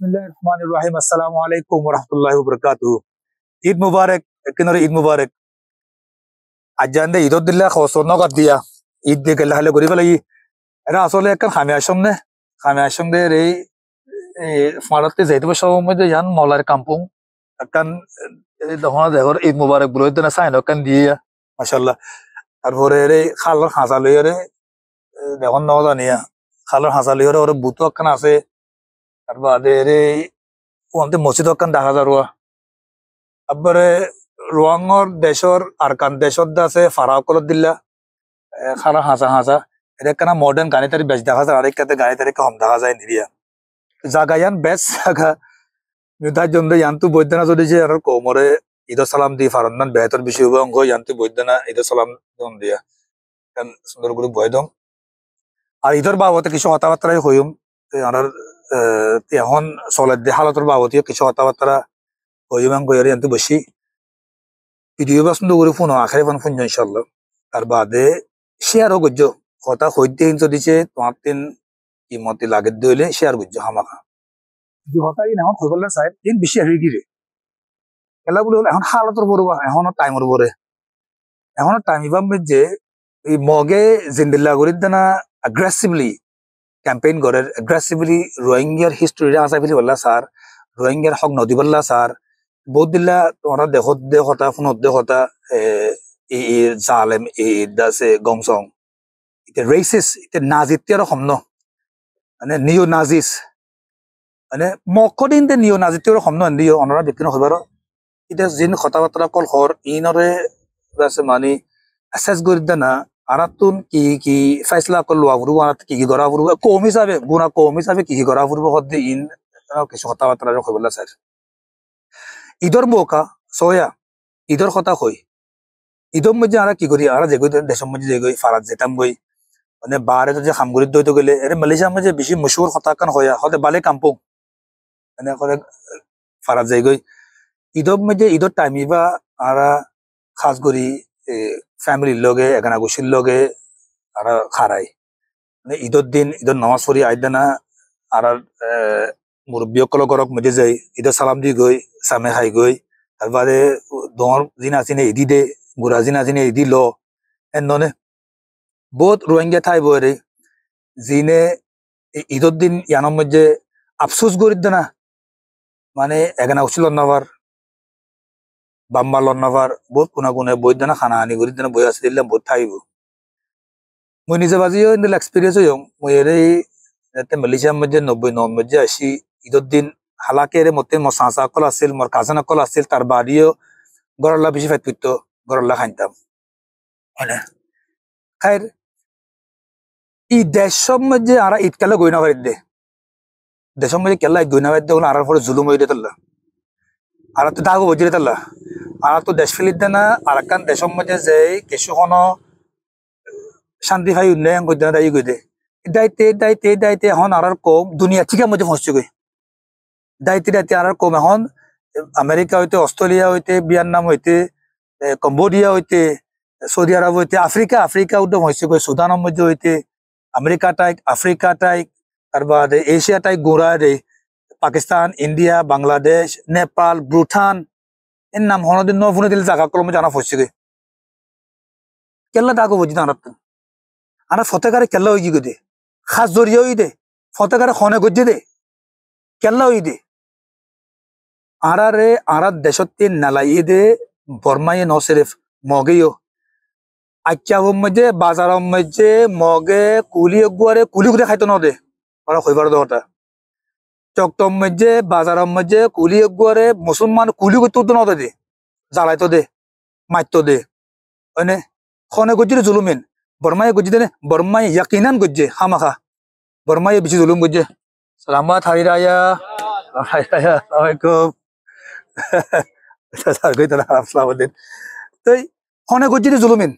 Bismillahirrahmanirrahim. Assalamualaikum warahmatullahi wabarakatuh. Eid Mubarak. Ekinore Eid Mubarak. Ajande Idodillah khosono gaddiya. Eid de galla hale gori balai. Era asole ekkan khami ashomne. Khami ashomde rei ফারাতে যাইতে সময় মধ্যে জান মলার কাম্পুং একখান তখন দেখর ঈদ মুবারক বলে না sign একখান দিয়ে মাশাআল্লাহ তারপরে রে খালর হাসা লইরে দেখুন ন জানিয়া খালর হাসা লইরে ওরে বুতো একখান আছে তার বাদে রে ওতে মসজিদ একখান দেখা যারুয়া আবারে রোয়াঙ্গর দেশর আরকান দেশর আছে ফারাও কলত দিল্লা খালর হাসা হাসা এটা একখান মডার্ন গাড়ি তারি বেশ দেখা যায় আরেকটাতে গাড়ি তারি কম দেখা যায় নিরিয়া জাগায়ান বেশ জাগা মিউতার জন্য ইয়ান্তু বৈদ্যনা যদি যে আর কোমরে ঈদ সালাম দি ফারন্দান বেহতর বিষয় অঙ্গ ইয়ান্তু বৈদ্যনা ঈদ সালাম দন দিয়া কারণ সুন্দর করে বয়দম আর ঈদর বাবতে কিছু কথাবার্তাই হইম আর এখন চলে দে হালতর বাবতে কিছু কথাবার্তা হইম গইয়ার ইয়ান্তু বসি ভিডিও বা সুন্দর করে ফোন আখেরে ফোন ফোন ইনশাআল্লাহ তার বাদে শেয়ারও গজ্জ কথা হইতে যদি তোমার তিন ইমতি লাগে দইলে শেয়ার গজ্জ হামাকা হতাই এখন হৈ গলে চাই দিন বেছি আহি গিরে খেলা বলে হলে এখন হালতর পড়বা এখন টাইমর পরে এখন টাইম ইবাম যে এই মগে জিন্দিল্লা করি না অ্যাগ্রেসিভলি ক্যাম্পেইন করে অ্যাগ্রেসিভলি রোহিঙ্গার হিস্ট্রি আসা ফেলি বললা স্যার রোহিঙ্গার হক নদী বললা স্যার বহুত দিল্লা তোমরা দেখত দে হতা ফোনত দে হতা এই জালেম এই দাসে গমসং এটা রেসিস এটা নাজিতিয়ার হমন মানে নিও নাজিস মানে মকদিন দে নিও নাজিতিয়ার হমন নিও অনরা ব্যক্তি হইবার এটা জিন কথাবার্তা কল হর ইনরে আছে মানে অ্যাসেস করে দেনা আরাতুন কি ফয়সলা করলো আবরু আরাত কি গরা আবরু কম হিসাবে গুনা কম হিসাবে কি গরা আবরু হদ্দে ইন কিছু কথাবার্তা হইবলা স্যার ঈদর মৌকা সয়া ঈদর কথা কই ঈদর মধ্যে আর কি করি আর যে গই দেশের মধ্যে যে গই ফারাত যেতাম গই মানে বারে যে খামগুড়িত দইতে গেলে এর মালয়েশিয়ার মধ্যে বেশি মশহুর কথা কান হয়া হতে বালে কাম্পং মানে করে ফারাত যাই গই ঈদর মধ্যে ঈদর টাইমি বা আর খাস করি ফ্যামিলির লগে এখানে গোসির লগে আর খারাই মানে ঈদর দিন ঈদর নামাজ পড়ি আইদানা আর মুরব্বী সকল ঘরক মধ্যে যাই ঈদর সালাম দি গই সামে খাই গই তারপরে দর দিন আসিনে ঈদি দে গুড়া দিন আসিনে ঈদি ল এনে বহুত রোহিঙ্গা ঠাই বই জিনে ঈদর দিন ইয়ানোর মধ্যে আফসোস করি না মানে এখানে উচিল নাবার বাম্বা লন্নাবার বহুত কোনা কোনে বই দেনা খানা আনি করি দেনা বই আছে দিলাম বহুত থাইব মই নিজে বাজিও ইন্দিল এক্সপিরিয়েন্স হইম মই এর যাতে মালয়েশিয়ার মধ্যে 90 মধ্যে আসি ঈদর দিন হালাকে এর মতে মশাঁচা কল আছিল মোর কাজান কল আছিল তার বাড়িও গরল্লা বেশি ফাইট করতো গরল্লা খাইতাম মানে খাইর ই দেশের মধ্যে আর ঈদকালে গইনা পারি দে দেশের মধ্যে কেলা গইনা পারি দে আর পরে জুলুম হয়ে দিতাল্লা আর তো দাগো বজি দিতাল্লা আর তো দেশ ফেলিত দেনা আর কান দেশের মধ্যে যে কিছু কোনো শান্তি ভাই উন্নয়ন করতে না দায়ী করে দায়িত্বে দায়িত্বে দায়িত্বে এখন আর কম দুনিয়া ঠিক মধ্যে ফসছে গই দায়িত্বে দায়িত্বে আর কম এখন আমেরিকা হইতে অস্ট্রেলিয়া হইতে ভিয়েতনাম হইতে কম্বোডিয়া হইতে সৌদি আরব হইতে আফ্রিকা উদ্যম হয়েছে গই সুদানের মধ্যে হইতে আমেরিকা টাইক আফ্রিকা টাইক তার বাদে এশিয়া টাইক গোড়া রে পাকিস্তান ইন্ডিয়া বাংলাদেশ নেপাল ভুটান এর নাম হনদিন নফুনে দিলে জায়গা কলমে জানা ফসছে গই কেল্লা দাগো বুঝি না আর ফতেকারে কেল্লা হয়ে গিয়ে দে খাস জড়িয়ে হই দে ফতেকারে খনে গজ্জে দে কেল্লা হই দে আর দেশতে নালাই দে বর্মাইয়ে ন সেরেফ মগেও আচ্ছা মধ্যে বাজার মধ্যে মগে কুলি গুয়ারে কুলি করে খাইতো ন দে ওরা হইবার দটা চকটম মধ্যে বাজার মধ্যে কুলি গুয়ারে মুসলমান কুলি করতে ন দে জ্বালাইতো দে মারতো দে হয়নে খনে গজ্জে জুলুমেন বর্মায় গজ্জে দেনে বর্মায় ইয়াকিনান গজ্জে হামাখা বর্মায় বেশি জুলুম গজ্জে সালামাত হারি রায়া আসসালামালাইকুম আসসালামুদ্দিন তো খনে গজ্জে জুলুমেন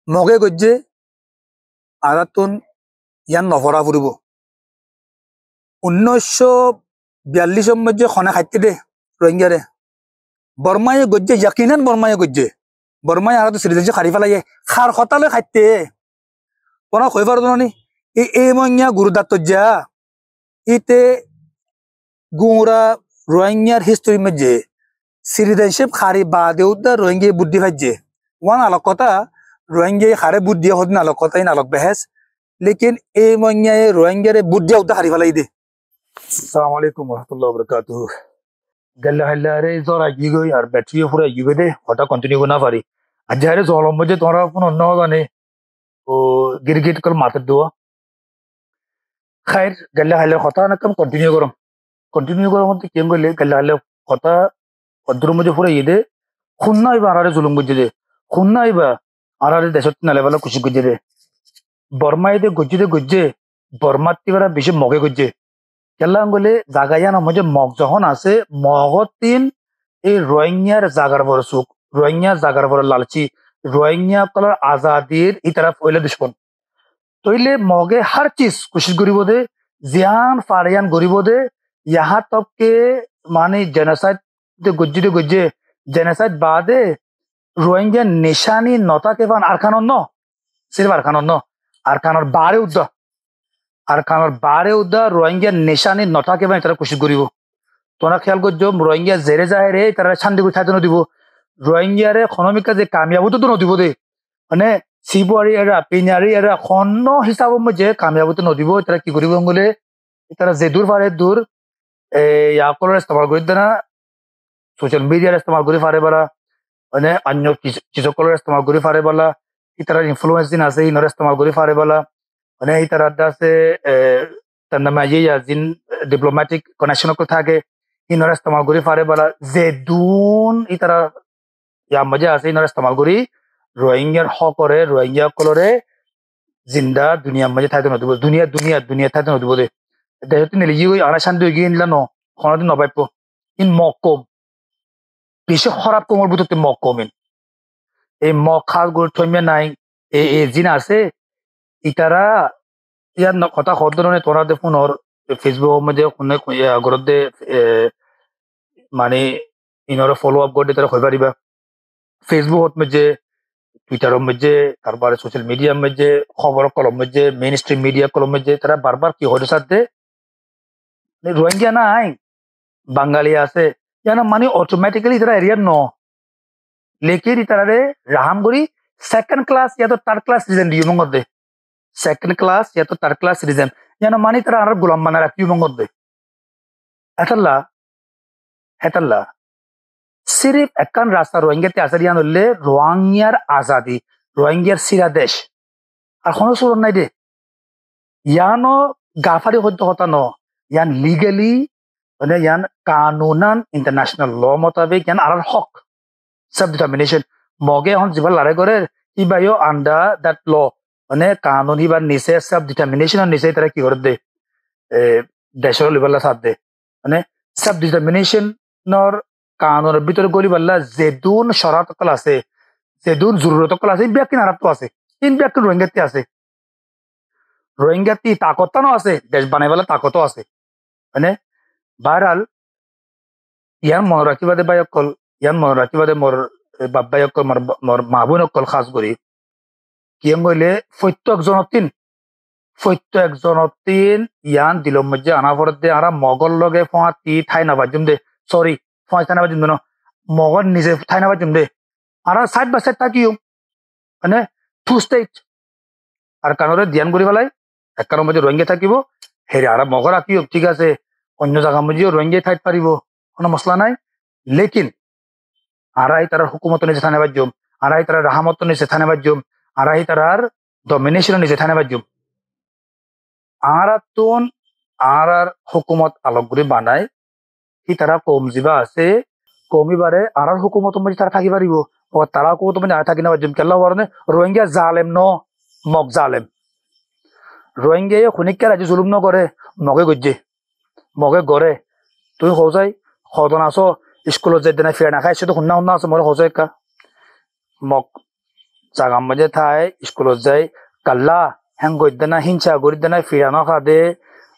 মগে গজ্জে আরাতুন ইয়ান নভরা ফুরিব 1942 মধ্যে খনে খাইতে দে রোহিঙ্গারে বর্মায় গজ্জে ইয়াকিনান বর্মায় গজ্জে বর্মায় আর তো সিরিজে খারি ফেলাই খার হতালে খাইতে কোনা কইবার নি এই মইয়া গুরুদাত্ত যা ইতে গুঁরা রোহিঙ্গার হিস্টোরি মধ্যে সিটিজেনশিপ খারি বাদে উদ্দা রোহিঙ্গা বুদ্ধি ভাজ্যে ওয়ান আলোক কথা রোহিঙ্গা খারে বুদ্ধি হদিন আলোক কথাই আলোক বেহেস লেকিন এই মঙ্গায় রোহিঙ্গারে বুদ্ধি উদ্দা হারি ফেলাই দে আসসালামু আলাইকুম ওরহমতুল্লাহ বরকাতুহু গেল্লা হেল্লারে জরা গিগই আর ব্যাটারি পুরো গিগে দে হঠাৎ কন্টিনিউ না পারি আজ হারে জলম মধ্যে তোমরা কোন অন্য জানে ও গিরগিট কর মাথার দোয়া খাইর গেল্লা হেল্লার কথা না কম কন্টিনিউ করম মধ্যে কেম গেলে গেল্লা হেল্লার কথা অদ্র মধ্যে পুরো ইয়ে দে খুন্না হইবা আরারে জুলুম বুঝে দে খুন্না হইবা আরারে দেশত নালে বেলা খুশি গুজে দে বর্মাই দে গজ্জে বর্মার তিবারা বেশি মগে গজ্জে কেলা গলে জাগাইয়া নাম যে মগ যখন আছে মগত তিন এই রোহিঙ্গার জাগার বড় সুখ রোহিঙ্গা জাগার বড় লালচি রোহিঙ্গা কলার আজাদির এই তারা পয়লা দুশ্মন তইলে মগে हर चीज कोशिश करिब दे जियान फारियान गरीब दे यहाँ तक के माने जेनोसाइड दे गुज्जे जेनोसाइड बादे रोहिंग्या निशानी नता के बान आरखानन न सिर्फ आरखानर बारे उद्दा रोहिंग्या निशानी नता के बान तारा कोशिश करिब তোরা খেয়াল করছো রোহিঙ্গা জেরে যায় রে তারা শান্তি কোথায় নদিব রোহিঙ্গা রে খনমিকা যে কামিয়াবো তো নদিব দে মানে সিবুয়ারি এরা পিনারি এরা খন্ন হিসাব মধ্যে কামিয়াবো তো নদিব তারা কি করিব বলে তারা যে দূর পারে দূর ইয়াকলের ইস্তেমাল করে দেনা সোশ্যাল মিডিয়ার ইস্তেমাল করে পারে বলা মানে অন্য চিজকলের ইস্তেমাল করে পারে বলা তারা ইনফ্লুয়েন্স দিন আছে ইনর ইস্তেমাল করে পারে বলা মানে এই তারা আছে তার নামে ইয়া জিন ডিপ্লোম্যাটিক কানেকশন থাকে ইনর ইস্তেমাল করে পারে বলা যে দুন এই তারা ইয়া মজা আছে ইনর ইস্তেমাল করি রোহিঙ্গার হক করে রোহিঙ্গা কলরে জিন্দা দুনিয়ার মাঝে থাকতে নদিব দুনিয়া থাকতে নদিব দে দেহতে নিলে ইয়ে আনা শান্তি হয়ে গিয়ে নিলা ন কোনদিন নবাইব ইন মকম বেশি খারাপ কোমর বুঝতে মকমিন এই মক খাস গুলো থইমে নাই এই জিন আছে ইতারা ইয়ার কথা খরদনে তোরা দে ফোন ওর ফেসবুক মধ্যে কোনে গরদ দে মানে ইনর ফলো আপ করে তারা হই পারিবা ফেসবুক মধ্যে টুইটারের মধ্যে তারপরে সোশ্যাল মিডিয়ার মধ্যে খবর কলম মধ্যে মেইন স্ট্রিম মিডিয়া কলম মধ্যে তারা বারবার কি হয়ে সাথে রোহিঙ্গা নাই বাঙালি আছে যেন মানে অটোমেটিক্যালি তারা এরিয়ার ন লেকিন তারা রাহাম করি সেকেন্ড ক্লাস ইয়া তো থার্ড ক্লাস সিটিজেন দিও মঙ্গর দে সেকেন্ড ক্লাস ইয়া তো থার্ড ক্লাস সিটিজেন যেন মানে তারা আর গোলাম বানা রাখিও মঙ্গর দে হেতাল্লা সিরিফ একখান রাস্তা রোহিঙ্গাতে আসারিয়ান হলে রোহিঙ্গার আজাদি রোহিঙ্গার সিরা দেশ আর কোনো সুর নাই দে ইয়ানো গাফারি হদ্য হতা ন ইয়ান লিগেলি মানে ইয়ান কানুনান ইন্টারন্যাশনাল ল মোতাবেক ইয়ান আর হক সেলফ ডিটারমিনেশন মগে এখন যিবা লারে করে ইবাইও আন্ডার দ্যাট ল মানে কানুন ইবার নিচে সেলফ ডিটারমিনেশনের নিচে তারা কি করে দে দেশের লিবাল্লা সাথ দে মানে সেলফ ডিটারমিনেশনের কানুনের ভিতরে গরিবাল্লা যেদুন শরাতকল আছে যেদুন জরুরতকল আছে এই ব্যক্তি নারাত্ব আছে ইন ব্যক্তি রোহিঙ্গাতি তাকতানো আছে দেশ বানাইবেলা তাকতও আছে মানে বাহরাল ইয়ান মনে রাখিবাদে বাইকল ইয়ান মনে রাখিবাদে মোর বাব্বাইকল মোর মা বোনকল খাস করি কিয়ম গইলে প্রত্যেকজনতিন ইয়ান দিলম মধ্যে আনা পরে দে আরা মগল লগে ফোঁয়াতি ঠাই না বাজুম দে সরি ফোঁয়া ঠাই না বাজুম দে মগল নিজে ঠাই না বাজুম দে আরা সাইড বাই সাইড থাকিও মানে টু স্টেট আর কানরে ধ্যান করি পেলাই এক কারণ মধ্যে রোহিঙ্গা থাকিব হেরে আর মগর রাখিও ঠিক আছে অন্য জায়গা মধ্যেও রোহিঙ্গা ঠাইত পারিব কোনো মশলা নাই লেকিন আরাই তার হুকুমত নিজে থানে বাজ্যম আরাই তার রাহামত নিজে থানে বাজ্যম আরাই তার ডমিনেশন নিজে থানে বাজ্যম আরাতুন আর হুকুমত আলোকগুলি বানায় কি তারা কম যিবা আছে কমিবারে আর হুকুমত মধ্যে তারা থাকি পারিব তারা হুকুমত মধ্যে না থাকি না বাজ্যম কেলা কারণে রোহিঙ্গা জালেম ন মগ জালেম রোহিঙ্গা খুনিকা রাজি জুলুম নকরে মগে গড়ে তুই সজাই সদন আছো স্কুলত যাই দিনা ফের নাখাই সেটা শুনা আছো মই সজাই একা মগ জাগাম মধ্যে থাই স্কুলত যাই কাল্লা হ্যাং গই দিনা হিংসা গড়ি দিনা ফিরা নখা দে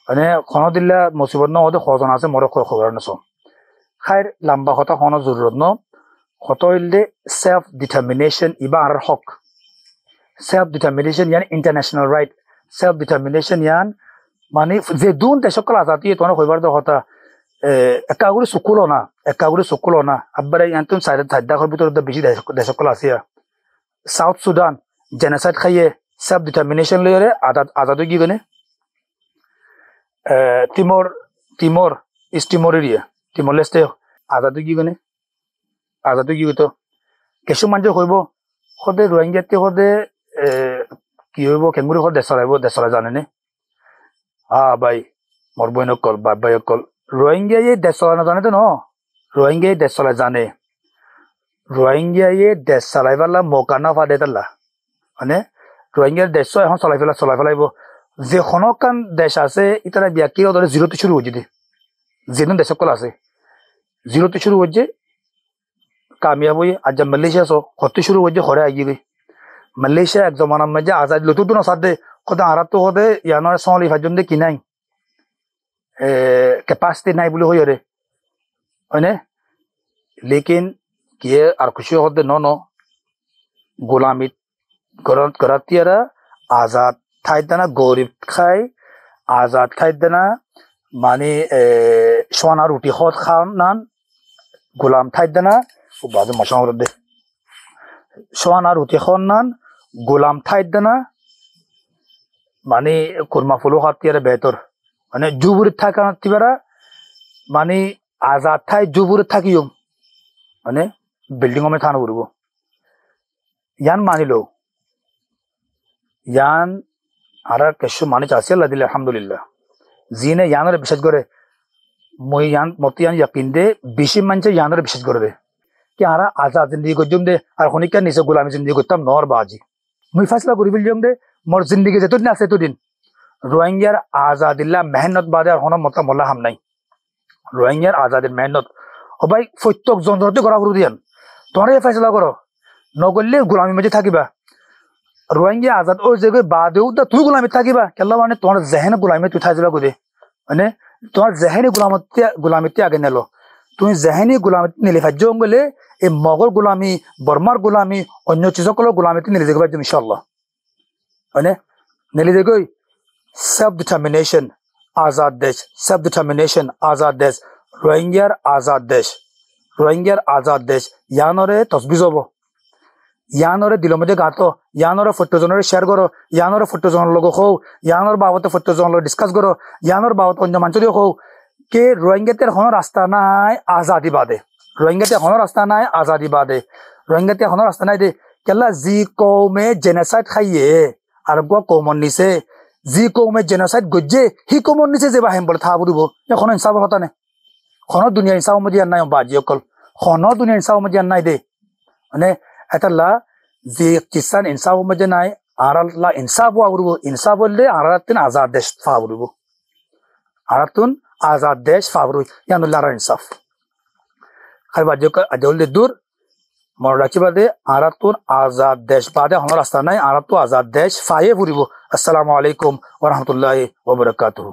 মানে খন দিলে মুসিবত নহদে সজন আছে মরে খবর নাছো খাইর লম্বা কথা কোনো জরুরত ন কত হইলে সেলফ ডিটারমিনেশন ইবা আর হক সেলফ ডিটারমিনেশন ইয়ান ইন্টারন্যাশনাল রাইট সেলফ ডিটারমিনেশন ইয়ান মানে যে দুন দেশকল আজাদি তোমার হইবার কথা একাগুড়ি চকুলো না আব্বারে ইয়ান্তুন সাইডে থাদ্দাখর ভিতরে বেশি দেশকল আছে সাউথ সুদান জেনোসাইড খাইয়ে সেলফ ডিটারমিনেশন লইরে আজাদ কি গনে Timor East Timor area Timor Leste আজাদ কি গনে আজাদ কি গতো কিছু মানুষ কইব সদে রোহিঙ্গাতে সদে কি হইব কেঙ্গুরি সদ দেশলাই জানেনে ভাই মোর বইনকল বাবাইকল রোহিঙ্গাই দেশ চলাই নাজানে তো ন রোহিঙ্গাই দেশ চলাই জানে রোহিঙ্গাই দেশ চলাই পেলা মৌকা না ফাদে তাল্লা মানে রোহিঙ্গার দেশ এখন চলাই পেলাইব যে খনকান দেশ আছে ইতারা ব্যক্তির ধরে জিরোতে শুরু হচ্ছে দে যেদিন দেশ সকল আছে জিরোতে শুরু হচ্ছে কামিয়াব হয়ে আজ মালয়েশিয়া হতে শুরু হচ্ছে হরে আগিয়ে মালয়েশিয়া এক জমানার মধ্যে আজাদ লতুটো না সাদে কদা আরাত তো হদে ইয়ানোর সঙ্গে ফাইজন দে কিনাই कैपेसिटी নাই বলে হইরে হয়নে লেকিন কে আর খুশি হতে ন গোলামি করাতিয়ারা আজাদ থাইদানা গরিব খাই আজাদ থাইদানা মানে সোনা রুটি হত খান নান গোলাম থাইদানা ও বাজে মশার দে সোনা রুটি খন নান গোলাম থাইদানা মানে কুরমা ফুলো হাতিয়ারা বেতর মানে জুবুরে থাকা তিবারা মানে আজাদ থাই জুবুরে থাকিও মানে বিল্ডিং মে থানা উড়ব ইয়ান মানিলো ইয়ান আর কিছু মানে চাষি আল্লাহ দিলে আলহামদুলিল্লাহ জিনে ইয়ানের বিশ্বাস করে মই ইয়ান মত ইয়ান ইয়াকিন দে বেশি মানুষ ইয়ানের বিশ্বাস করে দে কি আরা আজাদ জিন্দগি করজম দে আর খনিকা নিচে গোলামি জিন্দগি করতাম নর বাজি মুই ফাসলা করি বিলজম দে মোর জিন্দগি যেতদিন আছে এতদিন রোহিঙ্গার আজাদিল্লা মেহনত বাদে আর হন মতা মোল্লা হাম নাই রোহিঙ্গার আজাদের মেহনত ও ভাই প্রত্যেক যন্ত্রতে করা করে দিয়ান তোমরা ফেসলা করো নগরলে গোলামি মাঝে থাকিবা রোহিঙ্গা আজাদ ওই জায়গায় বাদেও তুই গোলামি থাকিবা কেলা মানে তোমার জেহেন গোলামি তুই থাকি যাবা গোদে মানে তোমার জেহেনি গোলামিতে আগে নেলো তুমি জেহেনি গোলামিতে নিলে ফাজ্য গেলে এই মগর গোলামি বর্মার গোলামি অন্য চিজকলের গোলামিতে নিলে যাবে ইনশাল্লাহ মানে নিলে যাগৈ self-determination azad desh self-determination azad desh rohingya azad desh yanore tasbiz hobo yanore dilo mojhe gato yanore photo jonore share koro yanore photo jon logo ho yanor babote photo jon logo discuss koro yanor babot onja manchori ho ke rohingya ter hono rasta nai azadi bade rohingya te hono rasta nai azadi bade rohingya te hono rasta nai de kella ji ko me genocide khaiye ar go common nise জি কৌমে genocide গজ্জে হি কৌমর নিচে যে বাহিম বলে থা বুড়িব এখন ইনসাফ হতা নে খন দুনিয়া ইনসাফ মজিয়ান নাই বাজি অকল খন দুনিয়া ইনসাফ মজিয়ান নাই দে মানে এটালা যে কিসান ইনসাফ মজে নাই আরাল্লা ইনসাফ বুড়িব ইনসাফ বললে আরাতিন আজাদ দেশ ফা বুড়িব আরাতুন আজাদ দেশ ফা বুড়িব ইয়ানুল্লাহ ইনসাফ খালি বাজি আজল দে দূর মনে রাখিবা দে আরাতুন আজাদ দেশ বাদে হন রাস্তা নাই আরাতু আজাদ দেশ ফায়ে বুড়িব আসসালামু আলাইকুম ওয়া রাহমাতুল্লাহি ওয়া বারাকাতুহু